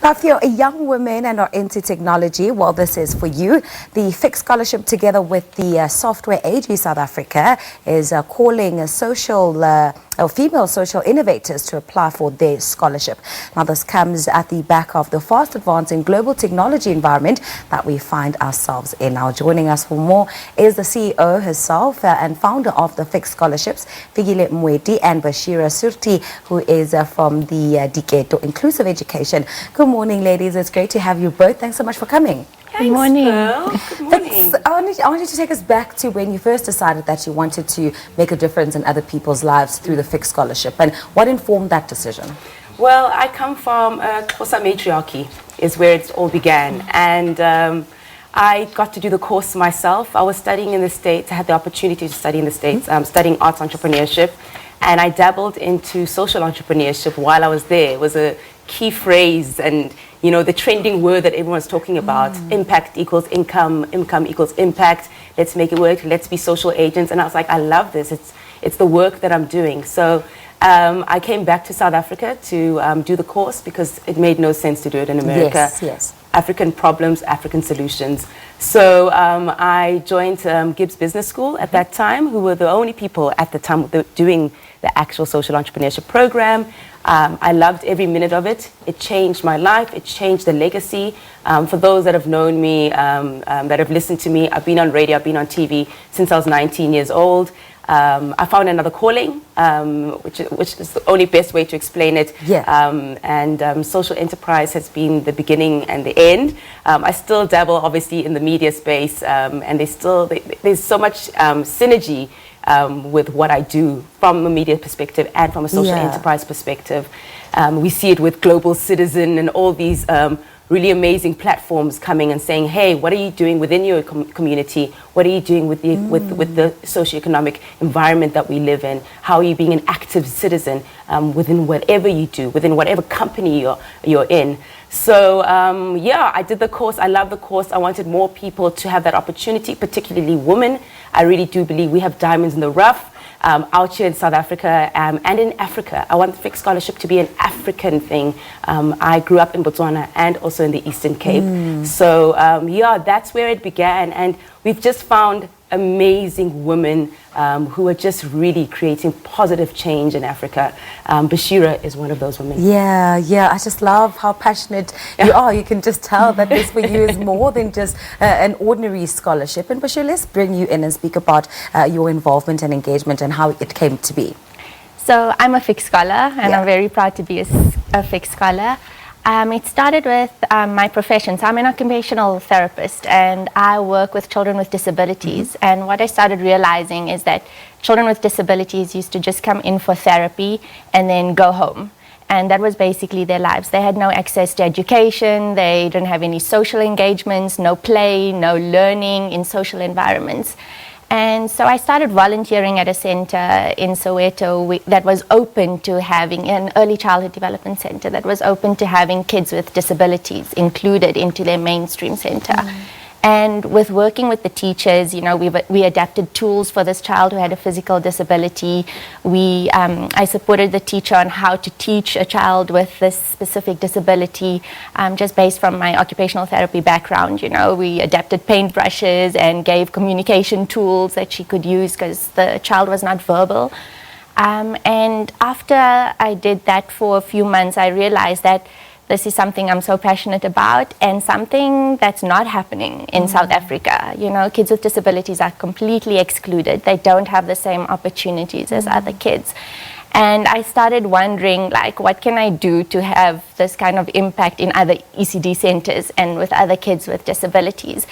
Now, if you're a young woman and are into technology, well, this is for you. The Fikile Scholarship, together with the Software AG South Africa, is calling female social innovators to apply for their scholarship. Now, this comes at the back of the fast advancing global technology environment that we find ourselves in. Now, joining us for more is the CEO herself and founder of the Fikile Scholarships, Fikile Moeti, and Basheera Surty, who is from the Diketo Inclusive Education. Good morning, ladies. It's great to have you both. Thanks so much for coming. Good morning. Good morning. I want you to take us back to when you first decided that you wanted to make a difference in other people's lives through the Fikile Scholarship, and what informed that decision? Well, I come from Xhosa matriarchy, is where it all began, and I got to do the course myself. I was studying in the States. I had the opportunity to study in the States, studying arts entrepreneurship, and I dabbled into social entrepreneurship while I was there. It was a key phrase, and you know, the trending word that everyone's talking about, impact equals income, income equals impact, let's make it work, let's be social agents. And I was like, I love this, it's the work that I'm doing. So I came back to South Africa to do the course because it made no sense to do it in America. Yes. African problems, African solutions. So I joined Gibbs Business School at that time, who were the only people at the time doing the actual social entrepreneurship program. I loved every minute of it. It changed my life. It changed the legacy. For those that have known me, that have listened to me, I've been on radio, I've been on TV since I was 19 years old. I found another calling, which is the only best way to explain it. Yeah. Social enterprise has been the beginning and the end. I still dabble, obviously, in the media space, and there's so much synergy with what I do from a media perspective and from a social enterprise perspective. We see it with Global Citizen and all these really amazing platforms coming and saying, hey, what are you doing within your community? What are you doing with the socioeconomic environment that we live in? How are you being an active citizen within whatever you do, within whatever company you're in? So yeah, I did the course. I love the course. I wanted more people to have that opportunity, particularly women. I really do believe we have diamonds in the rough. Out here in South Africa and in Africa. I want the Fikile Scholarship to be an African thing. I grew up in Botswana and also in the Eastern Cape. So yeah, that's where it began. And we've just found amazing women who are just really creating positive change in Africa. Basheera is one of those women. Yeah, I just love how passionate you are. You can just tell that this for you is more than just an ordinary scholarship. And Basheera, let's bring you in and speak about your involvement and engagement and how it came to be. So I'm a Fikile scholar, and I'm very proud to be a Fikile scholar. It started with my profession. So I'm an occupational therapist, and I work with children with disabilities. And what I started realizing is that children with disabilities used to just come in for therapy and then go home. And that was basically their lives. They had no access to education. They didn't have any social engagements, no play, no learning in social environments. And so I started volunteering at a center in Soweto that was open to having an early childhood development center that was open to having kids with disabilities included into their mainstream center. And with working with the teachers, you know, we adapted tools for this child who had a physical disability. I supported the teacher on how to teach a child with this specific disability, just based from my occupational therapy background. You know, we adapted paintbrushes and gave communication tools that she could use because the child was not verbal. And after I did that for a few months, I realized that this is something I'm so passionate about and something that's not happening in South Africa. You know, kids with disabilities are completely excluded. They don't have the same opportunities as other kids. And I started wondering, like, what can I do to have this kind of impact in other ECD centers and with other kids with disabilities?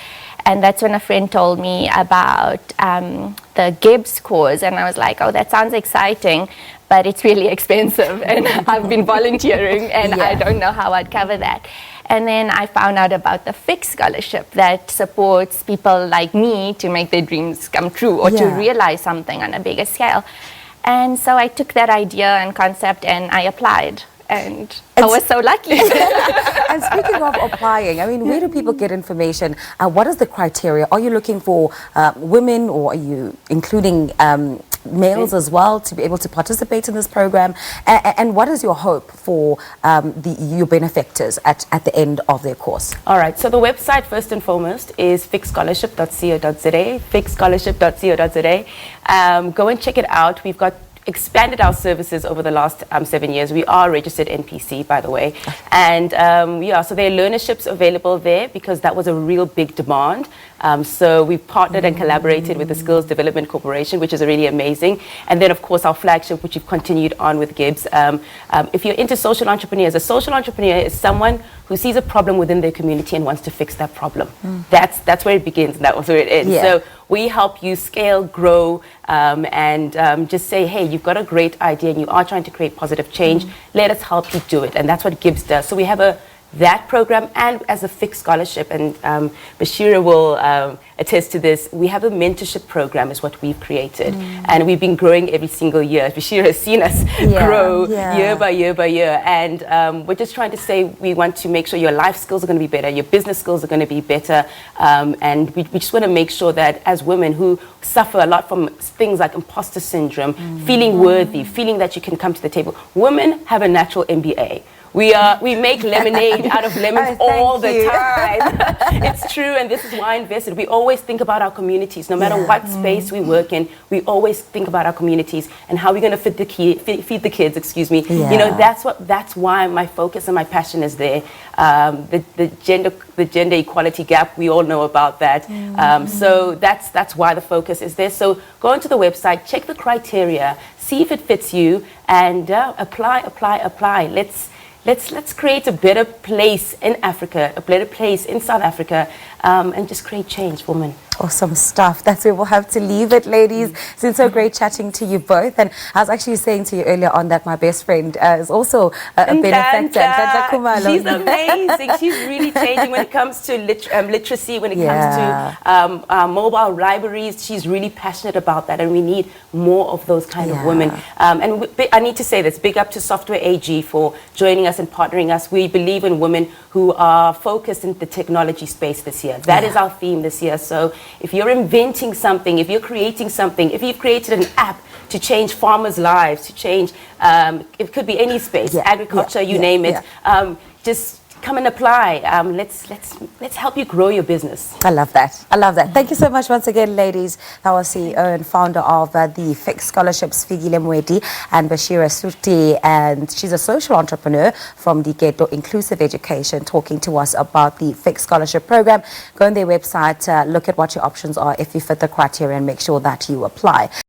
And that's when a friend told me about the Gibbs course, and I was like, oh, that sounds exciting, but it's really expensive, and I've been volunteering, and I don't know how I'd cover that. And then I found out about the Fikile Scholarship that supports people like me to make their dreams come true or to realize something on a bigger scale. And so I took that idea and concept and I applied. And I was so lucky. And speaking of applying, I mean, where do people get information? What is the criteria? Are you looking for women, or are you including males as well to be able to participate in this program? And what is your hope for your benefactors at the end of their course? All right, so the website first and foremost is fixscholarship.co.za, fixscholarship.co.za. Go and check it out. We've got expanded our services over the last 7 years. We are registered NPC, by the way. And so there are learnerships available there because that was a real big demand. So we've partnered and collaborated with the Skills Development Corporation, which is really amazing. And then, of course, our flagship, which we've continued on with Gibbs. If you're into social entrepreneurs, a social entrepreneur is someone who sees a problem within their community and wants to fix that problem. That's where it begins, and that was where it ends. Yeah. So we help you scale, grow, and just say, hey, you've got a great idea and you are trying to create positive change. Let us help you do it. And that's what Gibbs does. So we have that program, and as a fixed scholarship, and Basheera will attest to this, we have a mentorship program is what we've created. And we've been growing every single year. Basheera has seen us grow year by year by year. And we're just trying to say we want to make sure your life skills are going to be better, your business skills are going to be better. And we just want to make sure that as women who suffer a lot from things like imposter syndrome, feeling worthy, feeling that you can come to the table, women have a natural MBA. We make lemonade out of lemons all the time. It's true, and this is why I invested. We always think about our communities. No matter what space we work in, we always think about our communities and how we're going to feed the kids. Excuse me. Yeah. You know, that's why my focus and my passion is there. The gender equality gap, we all know about that. So that's why the focus is there. So go onto the website, check the criteria, see if it fits you, and apply. Let's create a better place in Africa, a better place in South Africa, and just create change for women. Awesome stuff. That's where we'll have to leave it, ladies. It's been so great chatting to you both. And I was actually saying to you earlier on that my best friend is also a benefactor. She's amazing. She's really changing when it comes to literacy, when it comes to mobile libraries. She's really passionate about that, and we need more of those kind of women. And I need to say this, big up to Software AG for joining us and partnering us. We believe in women who are focused in the technology space this year. That is our theme this year. So if you're inventing something, if you're creating something, if you've created an app to change farmers' lives, to change, it could be any space, agriculture, you name it, just come and apply. Let's help you grow your business. I love that. I love that. Thank you so much once again, ladies. That was CEO and founder of the Fixed Scholarships, Fikile Moeti, and Basheera Surty, and she's a social entrepreneur from Diketo Inclusive Education, talking to us about the Fixed Scholarship program. Go on their website, look at what your options are if you fit the criteria, and make sure that you apply.